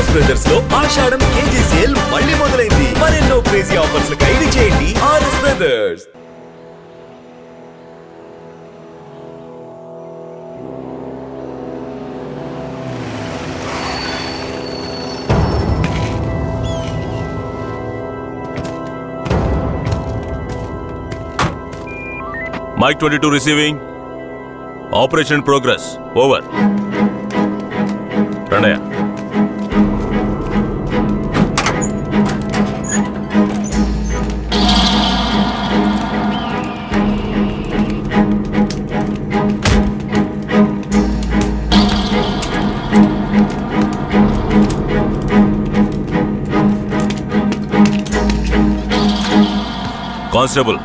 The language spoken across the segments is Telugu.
ఆర్ఎస్ బ్రదర్స్ లో ఆషాఢం కేజీ సేల్ మళ్ళీ మొదలైంది. మరెన్నో క్రేజీ ఆఫర్స్ ఖైదీ చేయండి RS brothers. Mike 22 receiving. Operation progress. Over. Pranaya. Constable.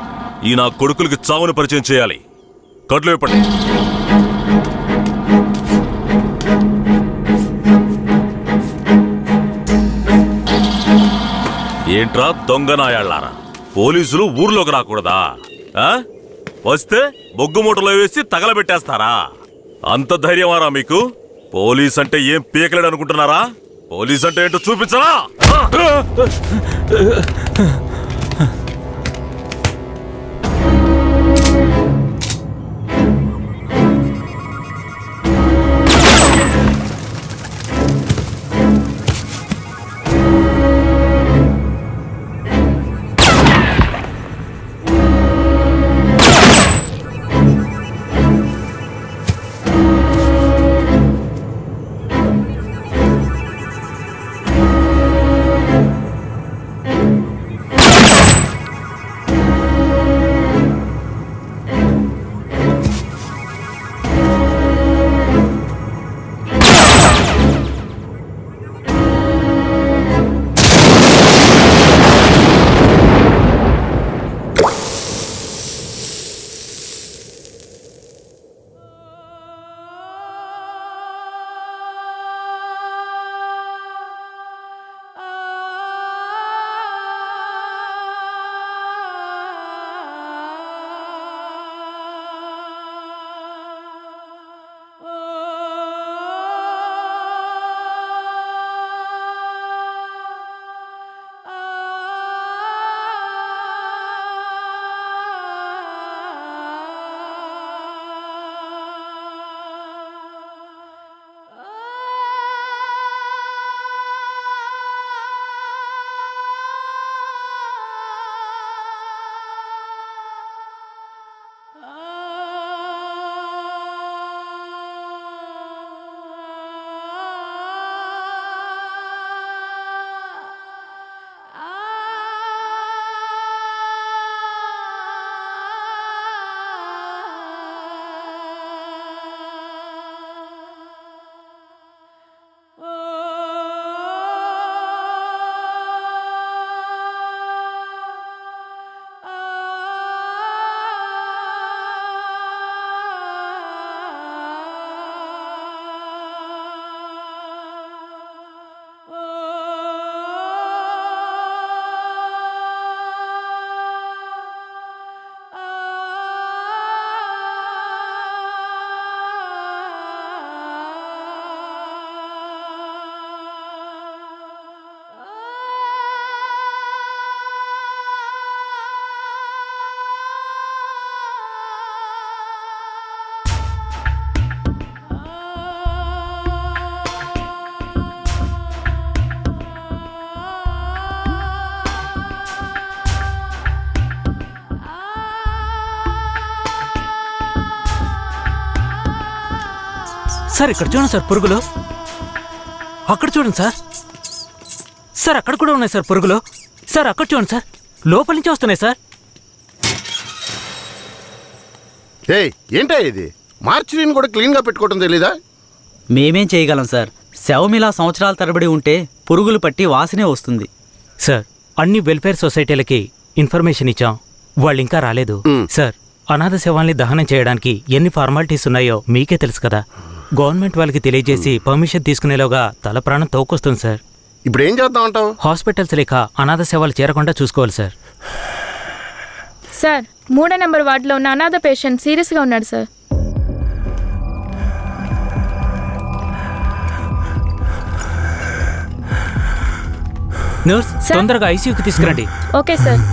ఈ నా కొడుకులకి చావును పరిచయం చేయాలి. కట్లు ఇప్పండి. ఏంట్రా దొంగ నాయాళ్ళారా, పోలీసులు ఊర్లోకి రాకూడదా? వస్తే బొగ్గు మూటలో వేసి తగలబెట్టేస్తారా? అంత ధైర్యమారా మీకు? పోలీస్ అంటే ఏం పీకలేడు అనుకుంటున్నారా? పోలీస్ అంటే ఏంటో చూపించరా? సార్ ఇక్కడ చూడండి సార్ పురుగులు. అక్కడ చూడండి సార్. సార్ అక్కడ కూడా ఉన్నాయి సార్ పురుగులు. సార్ అక్కడ చూడండి సార్, లోపల నుంచి వస్తున్నాయి సార్. ఏంటా ఇది? మార్చిని కూడా క్లీన్ గా పెట్టుకోవడం తెలీదా? మేమేం చేయగలం సార్? శవమిలా సంవత్సరాల తరబడి ఉంటే పురుగులు పట్టి వాసనే వస్తుంది. సార్ అన్ని వెల్ఫేర్ సొసైటీలకి ఇన్ఫర్మేషన్ ఇచ్చాం, వాళ్ళు ఇంకా రాలేదు. సార్ అనాథ శవాల్ని దహనం చేయడానికి ఎన్ని ఫార్మాలిటీస్ ఉన్నాయో మీకే తెలుసు కదా. గవర్నమెంట్ వాళ్ళకి తెలియజేసి పర్మిషన్ తీసుకునేలోగా తల ప్రాణం తోకొస్తుంది సార్. ఇప్పుడు ఏం చేద్దాం అంటావు? హాస్పిటల్స్ లేక అనాథ సేవలు చేరకుండా చూసుకోవాలి సార్. సార్ 3వ నెంబర్ వార్డులో ఉన్న అనాథ పేషెంట్ సీరియస్గా ఉన్నాడు సార్. Nurse sir? తొందరగా ఐసీయూకి తీసుకురండి. Okay sir.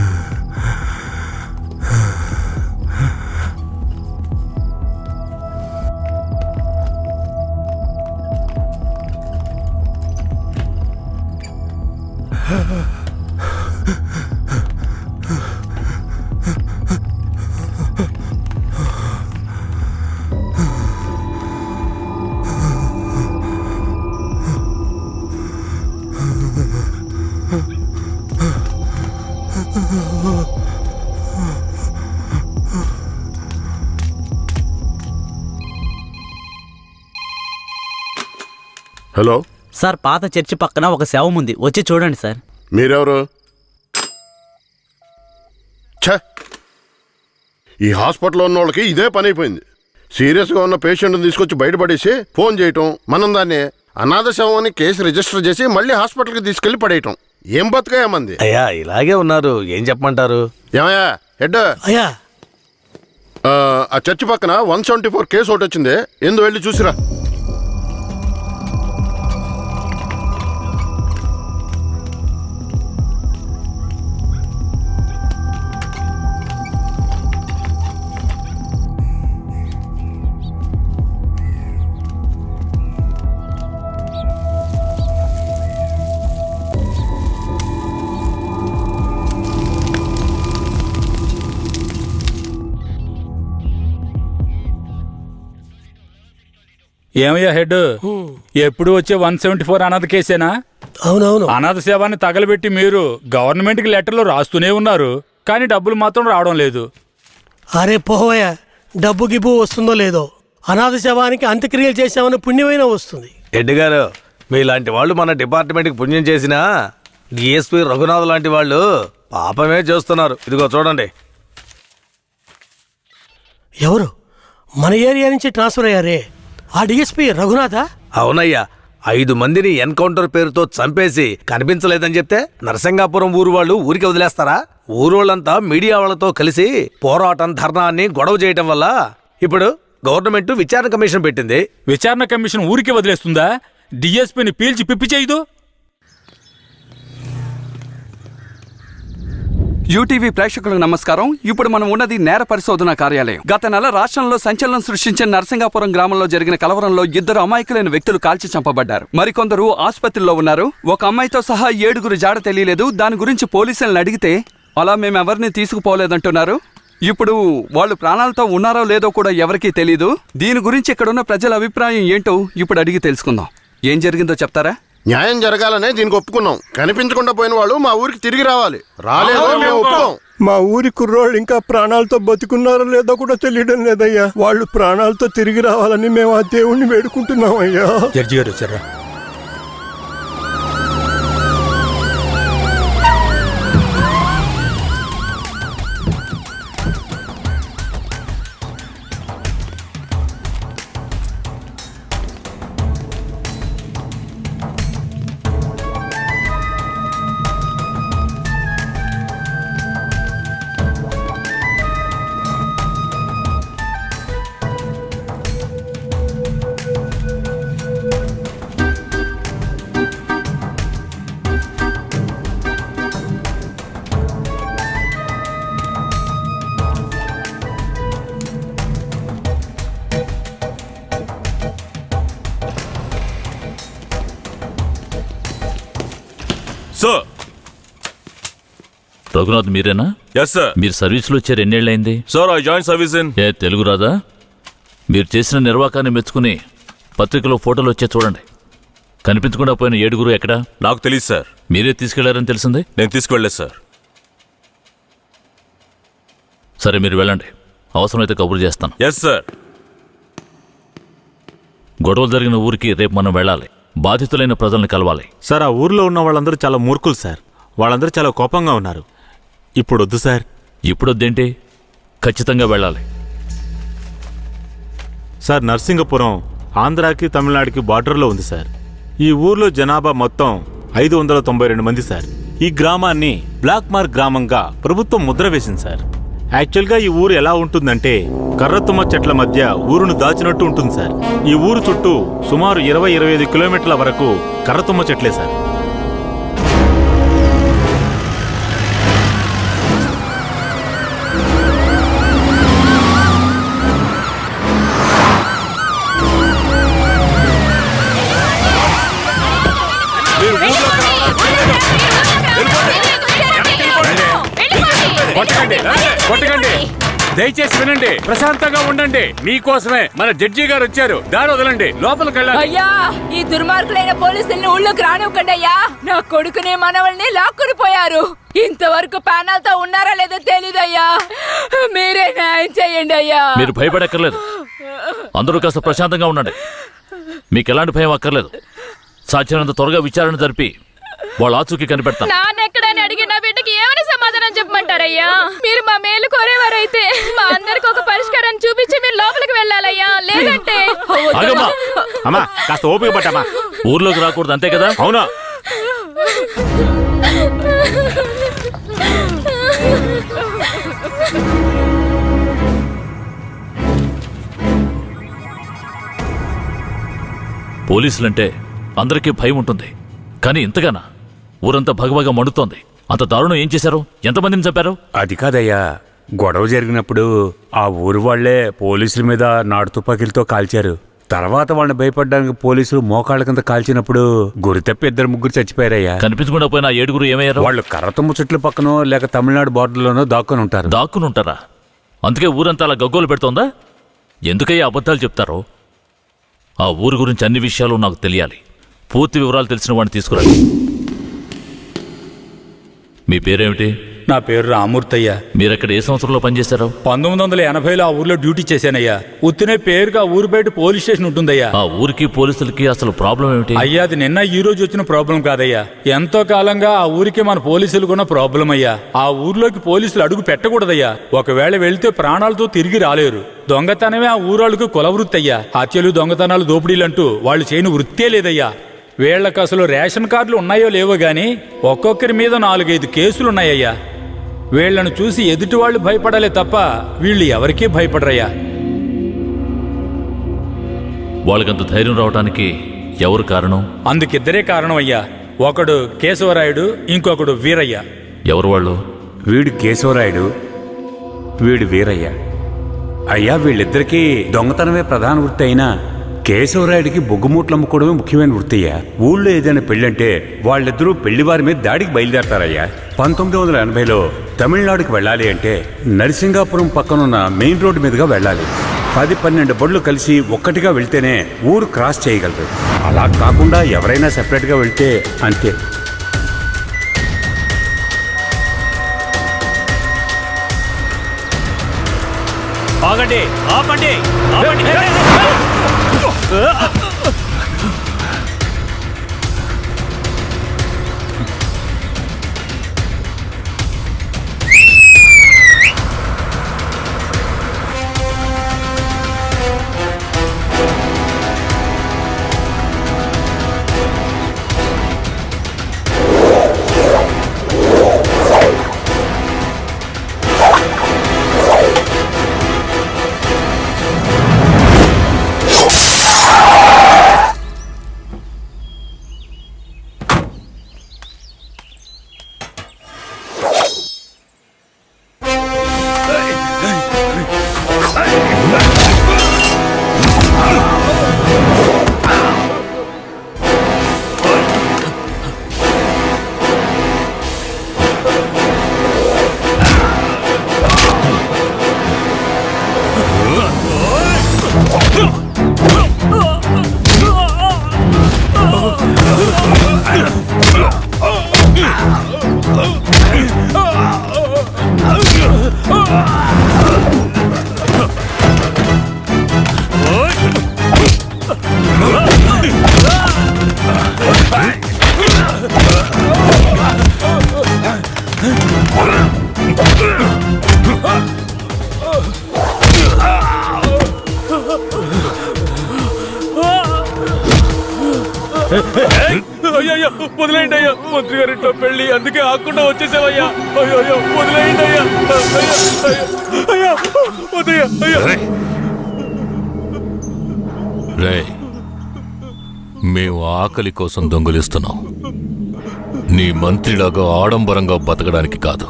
హలో, సార్ పాత చర్చి పక్కన ఒక శవం ఉంది, వచ్చి చూడండి సార్. మీరెవరు? ఛ, ఈ హాస్పిటల్లో ఉన్న వాళ్ళకి ఇదే పని అయిపోయింది. సీరియస్గా ఉన్న పేషెంట్ని తీసుకొచ్చి బయటపడేసి ఫోన్ చేయటం, మనం దాన్ని అనాథ శవం అని కేసు రిజిస్టర్ చేసి మళ్ళీ హాస్పిటల్కి తీసుకెళ్లి పడేయటం. ఏం బతుకాయమంది? అయ్యా ఇలాగే ఉన్నారు, ఏం చెప్పమంటారు? ఏమయ్యా హెడ్, అయ్యా ఆ చర్చి పక్కన 174 కేసు ఒకటి వచ్చింది, ఎందు వెళ్ళి చూసిరా. ఏమయ్యా హెడ్, ఎప్పుడు వచ్చే 174 అనాథ కేసేనా? అవునవును. అనాథ సేవాన్ని తగలబెట్టి మీరు గవర్నమెంట్కి లెటర్లు రాస్తూనే ఉన్నారు, కానీ డబ్బులు మాత్రం రావడం లేదు. అరే పోవయ్యా, డబ్బు గిబ్బు వస్తుందో లేదో, అనాథ శవానికి అంత్యక్రియలు చేసామని పుణ్యమైనా వస్తుంది. రెడ్డి గారు, మీలాంటి వాళ్ళు మన డిపార్ట్మెంట్కి పుణ్యం చేసినా డిఎస్పీ రఘునాథ్ లాంటి వాళ్ళు పాపమే చేస్తున్నారు. ఇదిగో చూడండి. ఎవరు మన ఏరియా నుంచి ట్రాన్స్ఫర్ అయ్యారే, ఆ డిఎస్పీ రఘునాథా? అవునయ్యా, 5 మందిని ఎన్కౌంటర్ పేరుతో చంపేసి కనిపించలేదని చెప్తే నరసింగాపురం ఊరు వాళ్ళు ఊరికి వదిలేస్తారా? ఊరోళ్ళంతా మీడియా వాళ్ళతో కలిసి పోరాటం, ధర్నాన్ని గొడవ చేయటం వల్ల ఇప్పుడు గవర్నమెంట్ విచారణ కమిషన్ పెట్టింది. విచారణ కమిషన్ ఊరికి వదిలేస్తుందా? డిఎస్పీని పీల్చి పిప్పి చేయదు. యూటీవీ ప్రేక్షకులకు నమస్కారం. ఇప్పుడు మనం ఉన్నది నేర పరిశోధన కార్యాలయం. గత నెల రాష్ట్రంలో సంచలనం సృష్టించిన నరసింగాపురం గ్రామంలో జరిగిన కలవరంలో 2 అమాయకులైన వ్యక్తులు కాల్చి చంపబడ్డారు. మరికొందరు ఆసుపత్రిలో ఉన్నారు. ఒక అమ్మాయితో సహా 7 జాడ తెలియలేదు. దాని గురించి పోలీసులను అడిగితే అలా మేమెవరిని తీసుకుపోలేదంటున్నారు. ఇప్పుడు వాళ్ళు ప్రాణాలతో ఉన్నారో లేదో కూడా ఎవరికీ తెలీదు. దీని గురించి ఇక్కడున్న ప్రజల అభిప్రాయం ఏంటో ఇప్పుడు అడిగి తెలుసుకుందాం. ఏం జరిగిందో చెప్తారా? న్యాయం జరగాలనే దీనికి ఒప్పుకున్నాం. కనిపించకుండా పోయిన వాళ్ళు మా ఊరికి తిరిగి రావాలి. రాలేదో మేము ఒప్పుకోం. మా ఊరి కుర్రోళ్ళు ఇంకా ప్రాణాలతో బతుకున్నారో లేదో కూడా తెలియడం లేదయ్యా. వాళ్ళు ప్రాణాలతో తిరిగి రావాలని మేము ఆ దేవుణ్ణి వేడుకుంటున్నాం అయ్యా. జడ్జి గారు వచ్చారా? సార్. రఘునాథ్ మీరేనా? Yes sir. మీరు సర్వీస్లో వచ్చారు ఎన్నేళ్ళైంది? Sir, I join service in. ఏ తెలుగు రాదా? మీరు చేసిన నిర్వాకాన్ని మెచ్చుకుని పత్రికలో ఫోటోలు వచ్చే చూడండి. కనిపించకుండా పోయిన 7 ఎక్కడా? నాకు తెలియదు సార్. మీరే తీసుకెళ్లారని తెలిసింది. నేను తీసుకువెళ్ళలేదు సార్. సరే మీరు వెళ్ళండి, అవసరమైతే కబురు చేస్తాను. Yes sir. గొడవలు జరిగిన ఊరికి రేపు మనం వెళ్ళాలి. బాధితులైన ప్రజల్ని కలవాలి. సార్, ఆ ఊర్లో ఉన్న వాళ్ళందరూ చాలా మూర్ఖులు సార్. వాళ్ళందరూ చాలా కోపంగా ఉన్నారు. ఇప్పుడు వద్దు సార్. ఇప్పుడు వద్దేంటి? ఖచ్చితంగా వెళ్ళాలి. సార్, నర్సింగపురం ఆంధ్రాకి తమిళనాడుకి బార్డర్లో ఉంది సార్. ఈ ఊర్లో జనాభా మొత్తం 592 మంది సార్. ఈ గ్రామాన్ని బ్లాక్ మార్క్ గ్రామంగా ప్రభుత్వం ముద్ర వేసింది సార్. యాక్చువల్గా ఈ ఊరు ఎలా ఉంటుందంటే కర్రతుమ్మ చెట్ల మధ్య ఊరును దాచినట్టు ఉంటుంది సార్. ఈ ఊరు చుట్టూ సుమారు 20-25 కిలోమీటర్ల వరకు కర్రతుమ్మ చెట్లే సార్. మీరు ఊర్లోకి కొట్టకండి కొట్టకండి, దయచేసి వినండి, ప్రశాంతంగా ఉండండి. మీకోసమే మన జడ్జి గారు వచ్చారు. దారి వదలండి, లోపలికి వెళ్ళండి. అయ్యా, ఈ దుర్మార్గులైన పోలీసుల్ని ఊళ్ళోకి రానివ్వకండి అయ్యా. నా కొడుకుని మనవల్ని లాక్కుని పోయారు. ఇంతవరకు ప్యానల్తో ఉన్నారా లేదో తెలీదయ్యా. మీరే న్యాయం చేయండి అయ్యా. మీరు భయపడక్కర్లేదు, అందరూ కాస్త ప్రశాంతంగా ఉండండి. మీకు ఎలాంటి భయం అక్కర్లేదు. సాధ్యమైనంత త్వరగా విచారణ జరిపి వాళ్ళ ఆచూకీ కనిపెడతాను. నాన్నెక్కడని అడిగి నా బిడ్డకి ఏమని సమాధానం చెప్పమంటారయ్యా? మీరు మా మేలు కోరేవారైతే మా అందరికి ఒక పరిష్కారం చూపించి మీరు లోపలికి వెళ్ళాలయ్యా. లేదంటే ఆగమ్మా, అమ్మా కాస్త ఓపిక పట్టమ్మా. ఊర్లోకి రాకూడదు అంతే కదా? అవునా? పోలీసులంటే అందరికీ భయం ఉంటుంది, కానీ ఇంతగానా? ఊరంతా భగభగ మండుతోంది. అంత దారుణం ఏం చేశారు? ఎంతమందిని చంపారు? అది కాదయ్యా, గొడవ జరిగినప్పుడు ఆ ఊరు వాళ్లే పోలీసుల మీద నాటు తుపాకీలతో కాల్చారు. తర్వాత వాళ్ళని భయపడడానికి పోలీసులు మోకాళ్ళ కింద కాల్చినప్పుడు గురి తప్పి 2-3 చచ్చిపోయారయ్యా. కనిపించకుండా పోయిన 7 ఏమయ్యారు? వాళ్ళు కర్రతుమ్మ చెట్ల పక్కనో లేక తమిళనాడు బార్డర్లోనో దాక్కుని ఉంటారు. దాక్కుని ఉంటారా? అందుకే ఊరంతా అలా గగ్గోలు పెడుతోందా? ఎందుకయ్యా అబద్ధాలు చెప్తారో? ఆ ఊరు గురించి అన్ని విషయాలు నాకు తెలియాలి. పూర్తి వివరాలు తెలిసిన వాడిని తీసుకురండి. మీ పేరేమిటి? నా పేరు రామూర్తయ్య. మీరక్కడ ఏ సంవత్సరంలో పనిచేశారు? 1980లో ఆ ఊర్లో డ్యూటీ చేశానయ్యా. ఉత్తినే పేరుగా ఊరు బయట పోలీస్ స్టేషన్ ఉంటుందయ్యా. ఆ ఊరికి పోలీసులకి అసలు ప్రాబ్లం ఏమిటి? అయ్యా, అది నిన్న ఈ రోజు వచ్చిన ప్రాబ్లం కాదయ్యా. ఎంతో కాలంగా ఆ ఊరికి మన పోలీసులు కూడా ప్రాబ్లం అయ్యా. ఆ ఊర్లోకి పోలీసులు అడుగు పెట్టకూడదయ్యా. ఒకవేళ వెళ్తే ప్రాణాలతో తిరిగి రాలేరు. దొంగతనమే ఆ ఊరాళ్ళకు కులవృత్తి అయ్యా. హత్యలు, దొంగతనాలు, దోపిడీలంటూ వాళ్ళు చేయని వృత్తే లేదయ్యా. వీళ్లకు అసలు రేషన్ కార్డులు ఉన్నాయో లేవో గాని ఒక్కొక్కరి మీద 4-5 కేసులున్నాయ్యా. వీళ్లను చూసి ఎదుటి వాళ్ళు భయపడాలే తప్ప వీళ్ళు ఎవరికీ భయపడరయ్యా. వాళ్ళకంత ధైర్యం రావడానికి ఎవరు కారణం? అందుకిద్దరే కారణం అయ్యా. ఒకడు కేశవరాయుడు, ఇంకొకడు వీరయ్య. ఎవరు వాళ్ళు? వీడు కేశవరాయుడు, వీడు వీరయ్య. అయ్యా, వీళ్ళిద్దరికీ దొంగతనమే ప్రధాన వృత్తి అయినా కేశవరాయుడికి బొగ్గుమూట్లు అమ్ముకోవడమే ముఖ్యమైన వృత్తయ్యా. ఊళ్ళో ఏదైనా పెళ్ళంటే వాళ్ళిద్దరూ పెళ్లివారి మీద దాడికి బయలుదేరతారయ్యా. 1980లో తమిళనాడుకి వెళ్ళాలి అంటే నరసింగాపురం పక్కనున్న మెయిన్ రోడ్డు మీదుగా వెళ్ళాలి. 10-12 బళ్ళు కలిసి ఒక్కటిగా వెళ్తేనే ఊరు క్రాస్ చేయగలరు. అలా కాకుండా ఎవరైనా సెపరేట్గా వెళ్తే అంతే. ఆగండి, ఆపండి, ఆపండి. అయ్యో, వదిలేయండి అయ్యా. మంత్రి గారింట్లో పెళ్లి, అందుకే ఆకుండా వచ్చేసావయ్యా. అయ్యో, వదిలేయండి అయ్యా. అయ్యా, వదిలే అయ్యా. రే, మేము ఆకలి కోసం దొంగలిస్తున్నాం. నీ మంత్రిలాగా ఆడంబరంగా బతకడానికి కాదు.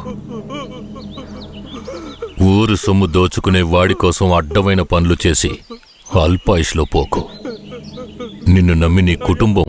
ఊరు సొమ్ము దోచుకునే వాడి కోసం అడ్డమైన పనులు చేసి అల్పాయుష్లో పోకు. నిన్ను నమ్మి నీ కుటుంబం